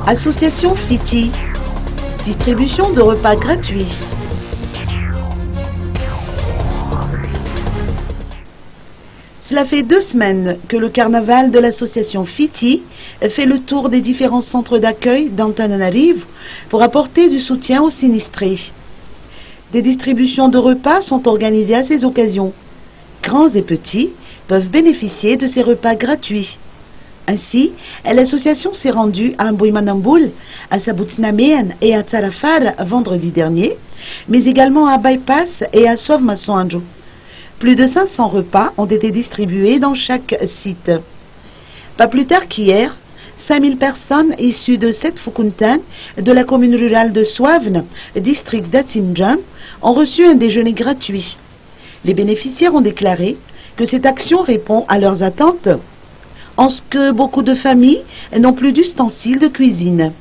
Association FITI, distribution de repas gratuits. Cela fait 2 semaines que le carnaval de l'association FITI fait le tour des différents centres d'accueil d'Antananarivo pour apporter du soutien aux sinistrés. Des distributions de repas sont organisées à ces occasions. Grands et petits peuvent bénéficier de ces repas gratuits. Ainsi, l'association s'est rendue à Mboïmanamboul, à Saboutinaméen et à Tsarafar vendredi dernier, mais également à Bypass et à Sovmassoandjou. Plus de 500 repas ont été distribués dans chaque site. Pas plus tard qu'hier, 5000 personnes issues de Setfukuntan, de la commune rurale de Soavne, district d'Atsimjan, ont reçu un déjeuner gratuit. Les bénéficiaires ont déclaré que cette action répond à leurs attentes, en ce que beaucoup de familles n'ont plus d'ustensiles de cuisine.